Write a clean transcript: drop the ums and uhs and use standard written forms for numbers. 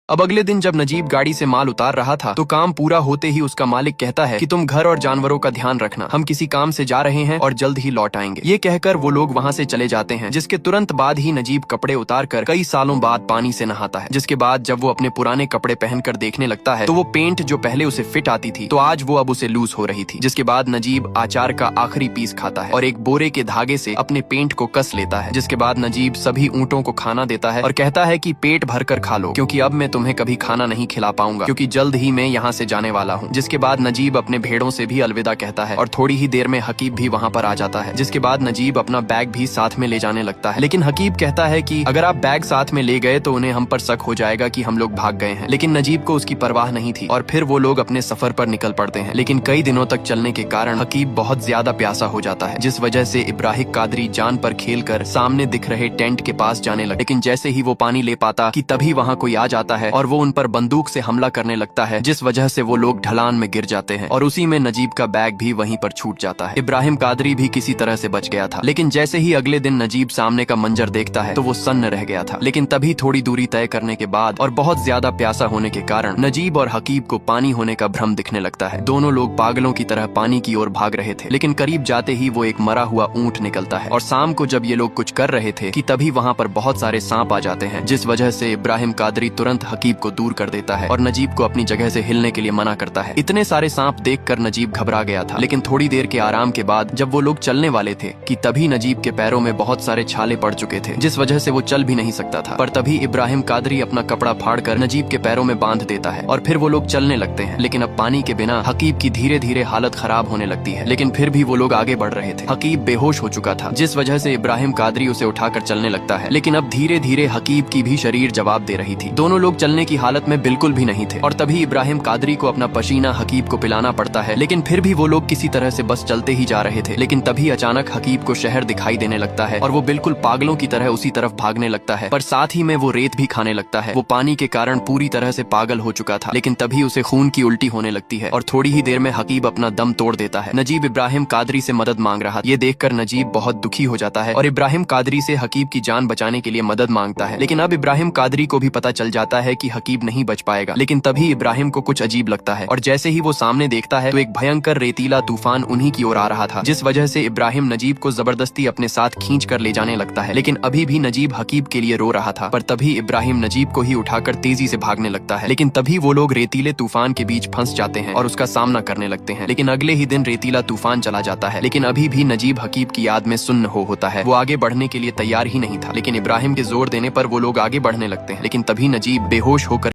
अब अगले दिन जब नजीब गाड़ी से माल उतार रहा था तो काम पूरा होते ही उसका मालिक कहता है कि तुम घर और जानवरों का ध्यान रखना, हम किसी काम से जा रहे हैं और जल्द ही लौट आएंगे। ये कहकर वो लोग वहाँ से चले जाते हैं। जिसके तुरंत बाद ही नजीब कपड़े उतारकर कई सालों बाद पानी से नहाता है। जिसके बाद जब वो अपने पुराने कपड़े पहनकर देखने लगता है तो वो पेंट जो पहले उसे फिट आती थी तो आज वो अब उसे लूज हो रही थी। जिसके बाद नजीब अचार का आखिरी पीस खाता है और एक बोरे के धागे से अपने पेंट को कस लेता है। जिसके बाद नजीब सभी ऊँटों को खाना देता है और कहता है कि पेट भरकर खा लो, क्योंकि अब मैं तुम्हें कभी खाना नहीं खिला पाऊंगा, क्योंकि जल्द ही मैं यहाँ से जाने वाला हूँ। जिसके बाद नजीब अपने भेड़ों से भी अलविदा कहता है और थोड़ी ही देर में हकीब भी वहाँ पर आ जाता है। जिसके बाद नजीब अपना बैग भी साथ में ले जाने लगता है, लेकिन हकीब कहता है कि अगर आप बैग साथ में ले गए तो उन्हें हम पर शक हो जाएगा कि हम लोग भाग गए हैं। लेकिन नजीब को उसकी परवाह नहीं थी और फिर वो लोग अपने सफर पर निकल पड़ते हैं। लेकिन कई दिनों तक चलने के कारण हकीब बहुत ज्यादा प्यासा हो जाता है, जिस वजह से इब्राहिम कादरी जान पर खेलकर सामने दिख रहे टेंट के पास जाने लगे। लेकिन जैसे ही वो पानी ले पाता कि तभी वहाँ कोई आ जाता है और वो उन पर बंदूक से हमला करने लगता है, जिस वजह से वो लोग ढलान में गिर जाते हैं और उसी में नजीब का बैग भी वहीं पर छूट जाता है। इब्राहिम कादरी भी किसी तरह से बच गया था, लेकिन जैसे ही अगले दिन नजीब सामने का मंजर देखता है तो वो सन्न रह गया था। लेकिन तभी थोड़ी दूरी तय करने के बाद और बहुत ज्यादा प्यासा होने के कारण नजीब और हकीब को पानी होने का भ्रम दिखने लगता है। दोनों लोग पागलों की तरह पानी की ओर भाग रहे थे, लेकिन करीब जाते ही वो एक मरा हुआ ऊंट निकलता है और शाम को जब ये लोग कुछ कर रहे थे कि तभी वहाँ पर बहुत सारे सांप आ जाते हैं, जिस वजह से इब्राहिम कादरी तुरंत हकीब को दूर कर देता है और नजीब को अपनी जगह से हिलने के लिए मना करता है। इतने सारे सांप देखकर नजीब घबरा गया था, लेकिन थोड़ी देर के आराम के बाद जब वो लोग चलने वाले थे कि तभी नजीब के पैरों में बहुत सारे छाले पड़ चुके थे, जिस वजह से वो चल भी नहीं सकता था। पर तभी इब्राहिम कादरी अपना कपड़ा फाड़कर नजीब के पैरों में बांध देता है और फिर वो लोग चलने लगते हैं। लेकिन अब पानी के बिना हकीब की धीरे धीरे हालत खराब होने लगती है, लेकिन फिर भी वो लोग आगे बढ़ रहे थे। हकीब बेहोश हो चुका था, जिस वजह से इब्राहिम कादरी उसे उठाकर चलने लगता है, लेकिन अब धीरे धीरे हकीब की भी शरीर जवाब दे रही थी। दोनों लोग चलने की हालत में बिल्कुल भी नहीं थे और तभी इब्राहिम कादरी को अपना पसीना हकीब को पिलाना पड़ता है। लेकिन फिर भी वो लोग किसी तरह से बस चलते ही जा रहे थे। लेकिन तभी अचानक हकीब को शहर दिखाई देने लगता है और वो बिल्कुल पागलों की तरह उसी तरफ भागने लगता है, पर साथ ही में वो रेत भी खाने लगता है। वो पानी के कारण पूरी तरह से पागल हो चुका था, लेकिन तभी उसे खून की उल्टी होने लगती है और थोड़ी ही देर में हकीब अपना दम तोड़ देता है। नजीब इब्राहिम कादरी से मदद मांग रहा, ये देखकर नजीब बहुत दुखी हो जाता है और इब्राहिम कादरी से हकीब की जान बचाने के लिए मदद मांगता है। लेकिन अब इब्राहिम कादरी को भी पता चल जाता है कि हकीब नहीं बच पाएगा। लेकिन तभी इब्राहिम को कुछ अजीब लगता है और जैसे ही वो सामने देखता है तो एक भयंकर रेतीला तूफान उन्हीं की ओर आ रहा था, जिस वजह से इब्राहिम नजीब को जबरदस्ती अपने साथ खींच कर ले जाने लगता है। लेकिन अभी भी नजीब हकीब के लिए रो रहा था, पर तभी इब्राहिम नजीब को ही उठाकर तेजी से भागने लगता है। लेकिन तभी वो लोग रेतीले तूफान के बीच फंस जाते हैं और उसका सामना करने लगते हैं। लेकिन अगले ही दिन रेतीला तूफान चला जाता है, लेकिन अभी भी नजीब हकीब की याद में सुन्न होता है। वो आगे बढ़ने के लिए तैयार ही नहीं था, लेकिन इब्राहिम के जोर देने पर वो लोग आगे बढ़ने लगते हैं। लेकिन तभी नजीब बेहोश होकर